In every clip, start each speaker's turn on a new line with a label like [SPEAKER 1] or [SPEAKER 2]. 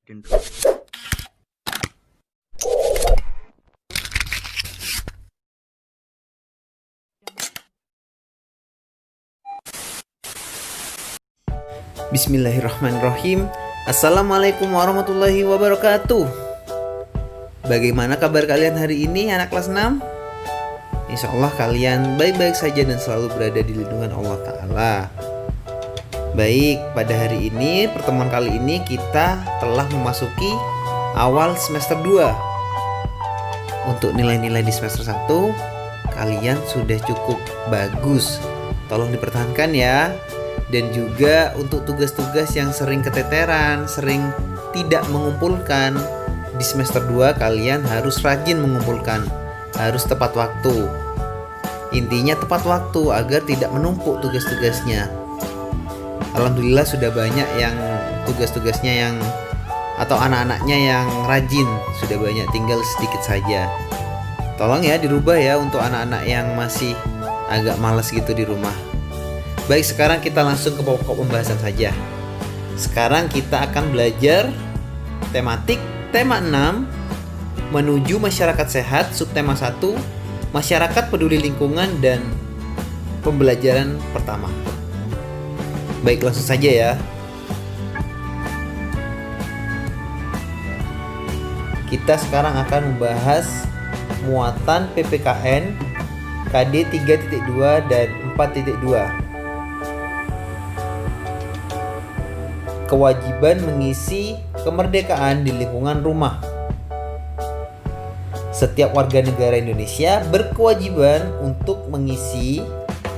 [SPEAKER 1] Intro.
[SPEAKER 2] Bismillahirrahmanirrahim. Assalamualaikum warahmatullahi wabarakatuh. Bagaimana kabar kalian hari ini anak kelas 6? Insya Allah kalian baik-baik saja dan selalu berada di lindungan Allah Ta'ala. Baik, pada hari ini, pertemuan kali ini kita telah memasuki awal semester 2. Untuk nilai-nilai di semester 1, kalian sudah cukup bagus. Tolong dipertahankan ya. Dan juga untuk tugas-tugas yang sering keteteran, sering tidak mengumpulkan, di semester 2 kalian harus rajin mengumpulkan, harus tepat waktu. Intinya tepat waktu agar tidak menumpuk tugas-tugasnya. Alhamdulillah sudah banyak yang tugas-tugasnya yang atau anak-anaknya yang rajin, sudah banyak, tinggal sedikit saja. Tolong ya dirubah ya untuk anak-anak yang masih agak malas gitu di rumah. Baik, sekarang kita langsung ke pokok pembahasan saja. Sekarang kita akan belajar tematik tema 6 menuju masyarakat sehat, subtema 1 masyarakat peduli lingkungan, dan pembelajaran pertama. Baik, langsung saja ya. Kita sekarang akan membahas muatan PPKN KD 3.2 dan 4.2. Kewajiban mengisi kemerdekaan di lingkungan rumah. Setiap warga negara Indonesia berkewajiban untuk mengisi,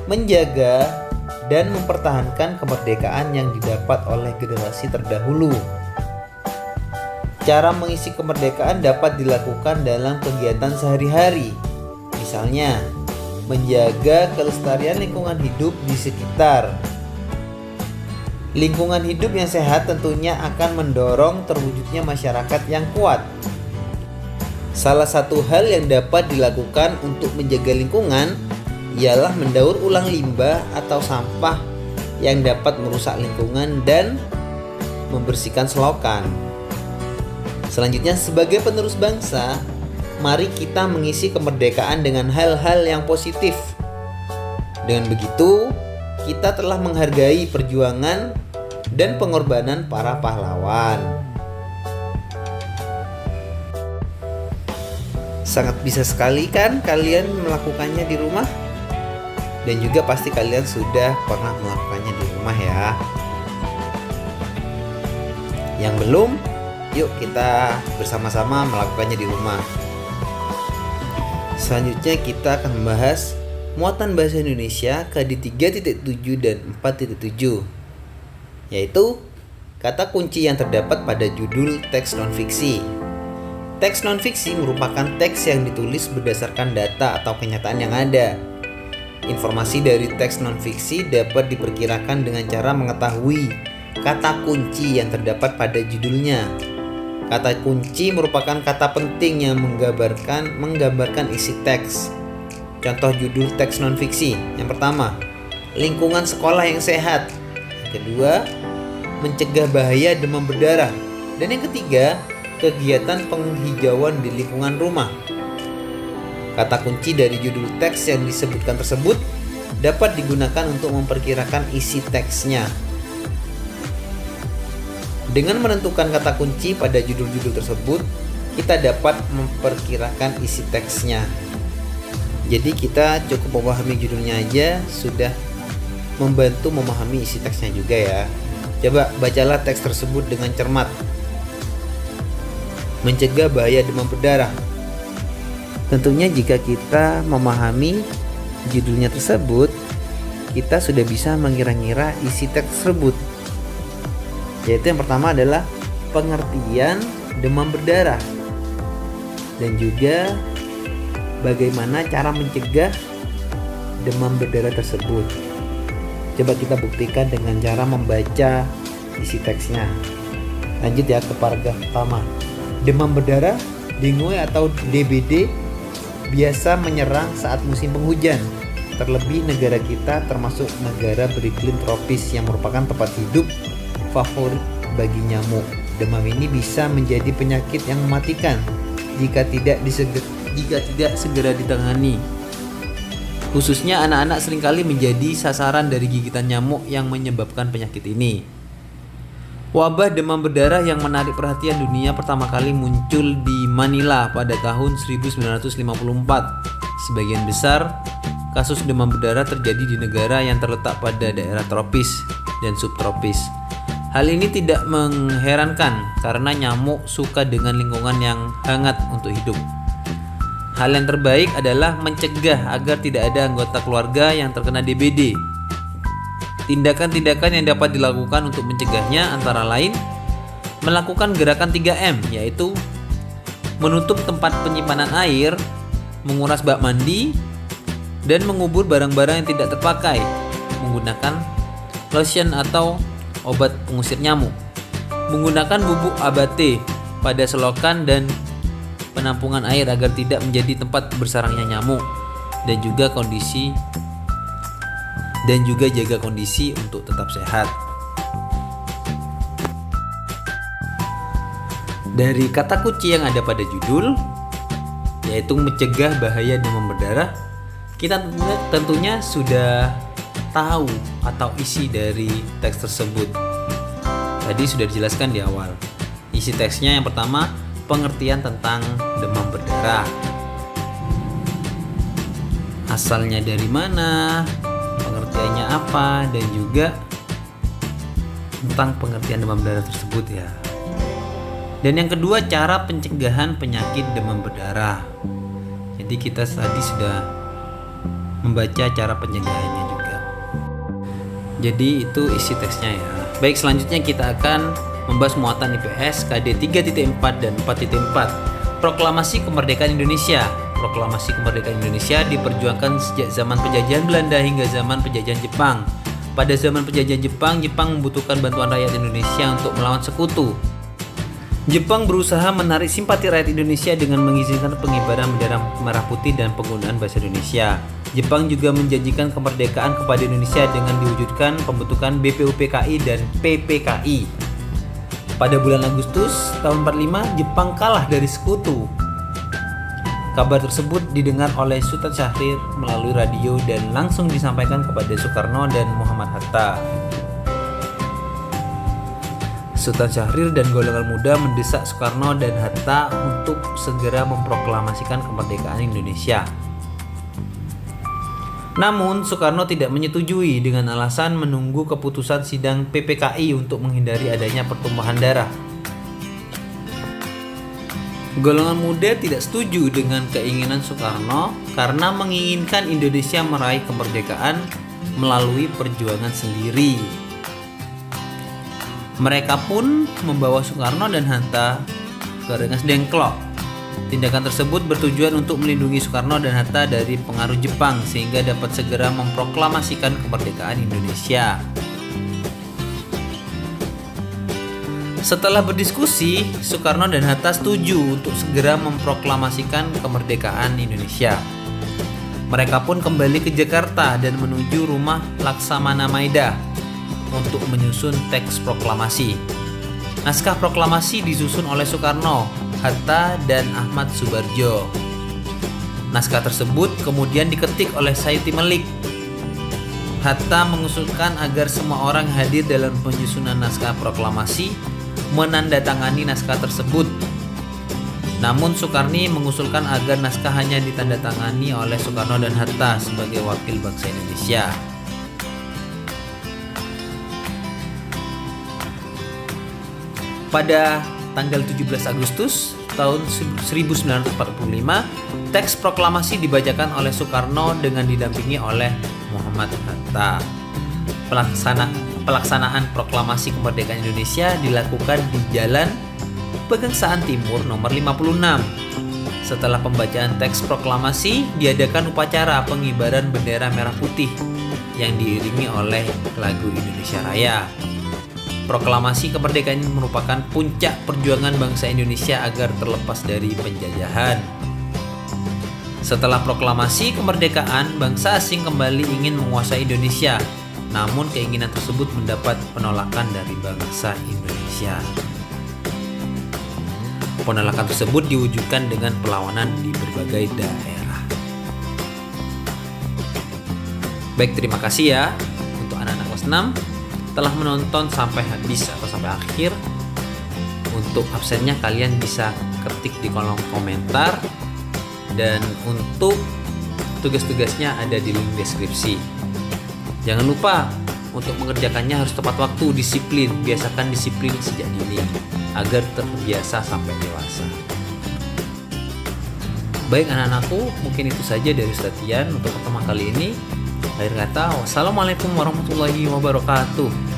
[SPEAKER 2] menjaga, dan mempertahankan kemerdekaan yang didapat oleh generasi terdahulu. Cara mengisi kemerdekaan dapat dilakukan dalam kegiatan sehari-hari. Misalnya, menjaga kelestarian lingkungan hidup di sekitar. Lingkungan hidup yang sehat tentunya akan mendorong terwujudnya masyarakat yang kuat. Salah satu hal yang dapat dilakukan untuk menjaga lingkungan ialah mendaur ulang limbah atau sampah yang dapat merusak lingkungan dan membersihkan selokan. Selanjutnya, sebagai penerus bangsa, mari kita mengisi kemerdekaan dengan hal-hal yang positif. Dengan begitu, kita telah menghargai perjuangan dan pengorbanan para pahlawan. Sangat bisa sekali kan kalian melakukannya di rumah? Dan juga pasti kalian sudah pernah melakukannya di rumah ya. Yang belum, yuk kita bersama-sama melakukannya di rumah. Selanjutnya kita akan membahas muatan bahasa Indonesia KD 3.7 dan 4.7, yaitu kata kunci yang terdapat pada judul teks non-fiksi. Teks non-fiksi merupakan teks yang ditulis berdasarkan data atau kenyataan yang ada. Informasi dari teks non-fiksi dapat diperkirakan dengan cara mengetahui kata kunci yang terdapat pada judulnya. Kata kunci merupakan kata penting yang menggambarkan isi teks. Contoh judul teks non-fiksi. Yang pertama, lingkungan sekolah yang sehat. Yang kedua, mencegah bahaya demam berdarah. Dan yang ketiga, kegiatan penghijauan di lingkungan rumah. Kata kunci dari judul teks yang disebutkan tersebut dapat digunakan untuk memperkirakan isi teksnya. Dengan menentukan kata kunci pada judul-judul tersebut, kita dapat memperkirakan isi teksnya. Jadi kita cukup memahami judulnya aja sudah membantu memahami isi teksnya juga ya. Coba bacalah teks tersebut dengan cermat. Mencegah bahaya demam berdarah. Tentunya jika kita memahami judulnya tersebut, kita sudah bisa mengira-ngira isi teks tersebut. Yaitu yang pertama adalah pengertian demam berdarah. Dan juga bagaimana cara mencegah demam berdarah tersebut. Coba kita buktikan dengan cara membaca isi teksnya. Lanjut ya ke paragraf pertama. Demam berdarah, dengue atau DBD biasa menyerang saat musim penghujan. Terlebih negara kita termasuk negara beriklim tropis yang merupakan tempat hidup favorit bagi nyamuk. Demam ini bisa menjadi penyakit yang mematikan jika tidak segera ditangani. Khususnya anak-anak seringkali menjadi sasaran dari gigitan nyamuk yang menyebabkan penyakit ini. Wabah demam berdarah yang menarik perhatian dunia pertama kali muncul di Manila pada tahun 1954. Sebagian besar kasus demam berdarah terjadi di negara yang terletak pada daerah tropis dan subtropis. Hal ini tidak mengherankan karena nyamuk suka dengan lingkungan yang hangat untuk hidup. Hal yang terbaik adalah mencegah agar tidak ada anggota keluarga yang terkena DBD. Tindakan-tindakan yang dapat dilakukan untuk mencegahnya antara lain melakukan gerakan 3M, yaitu menutup tempat penyimpanan air, menguras bak mandi, dan mengubur barang-barang yang tidak terpakai menggunakan lotion atau obat pengusir nyamuk, menggunakan bubuk abate pada selokan dan penampungan air agar tidak menjadi tempat bersarangnya nyamuk, dan juga jaga kondisi untuk tetap sehat. Dari kata kunci yang ada pada judul, yaitu mencegah bahaya demam berdarah, kita tentunya sudah tahu atau isi dari teks tersebut. Tadi sudah dijelaskan di awal. Isi teksnya yang pertama, pengertian tentang demam berdarah. Asalnya dari mana, pengertiannya apa, dan juga tentang pengertian demam berdarah tersebut ya. Dan yang kedua, cara pencegahan penyakit demam berdarah. Jadi kita tadi sudah membaca cara pencegahannya juga. Jadi itu isi teksnya ya. Baik, selanjutnya kita akan membahas muatan IPS KD 3.4 dan 4.4. Proklamasi Kemerdekaan Indonesia. Proklamasi Kemerdekaan Indonesia diperjuangkan sejak zaman penjajahan Belanda hingga zaman penjajahan Jepang. Pada zaman penjajahan Jepang membutuhkan bantuan rakyat Indonesia untuk melawan sekutu. Jepang berusaha menarik simpati rakyat Indonesia dengan mengizinkan pengibaran bendera merah putih dan penggunaan bahasa Indonesia. Jepang juga menjanjikan kemerdekaan kepada Indonesia dengan diwujudkan pembentukan BPUPKI dan PPKI. Pada bulan Agustus tahun 45, Jepang kalah dari sekutu. Kabar tersebut didengar oleh Sultan Syahrir melalui radio dan langsung disampaikan kepada Soekarno dan Muhammad Hatta. Sultan Syahrir dan golongan muda mendesak Soekarno dan Hatta untuk segera memproklamasikan kemerdekaan Indonesia. Namun Soekarno tidak menyetujui dengan alasan menunggu keputusan sidang PPKI untuk menghindari adanya pertumpahan darah. Golongan muda tidak setuju dengan keinginan Soekarno karena menginginkan Indonesia meraih kemerdekaan melalui perjuangan sendiri. Mereka pun membawa Soekarno dan Hatta ke Rengas Dengklok. Tindakan tersebut bertujuan untuk melindungi Soekarno dan Hatta dari pengaruh Jepang sehingga dapat segera memproklamasikan kemerdekaan Indonesia. Setelah berdiskusi, Soekarno dan Hatta setuju untuk segera memproklamasikan kemerdekaan Indonesia. Mereka pun kembali ke Jakarta dan menuju rumah Laksamana Maeda untuk menyusun teks proklamasi. Naskah proklamasi disusun oleh Soekarno, Hatta, dan Ahmad Subarjo. Naskah tersebut kemudian diketik oleh Sayuti Melik. Hatta mengusulkan agar semua orang hadir dalam penyusunan naskah proklamasi menandatangani naskah tersebut. Namun Soekarni mengusulkan agar naskah hanya ditandatangani oleh Soekarno dan Hatta sebagai wakil bangsa Indonesia. Pada tanggal 17 Agustus tahun 1945, teks proklamasi dibacakan oleh Soekarno dengan didampingi oleh Muhammad Hatta. Pelaksanaan proklamasi kemerdekaan Indonesia dilakukan di Jalan Pegangsaan Timur nomor 56. Setelah pembacaan teks proklamasi, diadakan upacara pengibaran bendera merah putih yang diiringi oleh lagu Indonesia Raya. Proklamasi kemerdekaan ini merupakan puncak perjuangan bangsa Indonesia agar terlepas dari penjajahan. Setelah proklamasi kemerdekaan, bangsa asing kembali ingin menguasai Indonesia. Namun keinginan tersebut mendapat penolakan dari bangsa Indonesia. Penolakan tersebut diwujudkan dengan perlawanan di berbagai daerah. Baik, terima kasih ya untuk anak-anak kelas 6 telah menonton sampai habis atau sampai akhir. Untuk absennya kalian bisa ketik di kolom komentar, dan untuk tugas-tugasnya ada di link deskripsi. Jangan lupa untuk mengerjakannya harus tepat waktu, disiplin. Biasakan disiplin sejak dini agar terbiasa sampai dewasa. Baik anak-anakku, mungkin itu saja dari Ustaz Tian untuk pertemuan kali ini. Akhir kata, wassalamualaikum warahmatullahi wabarakatuh.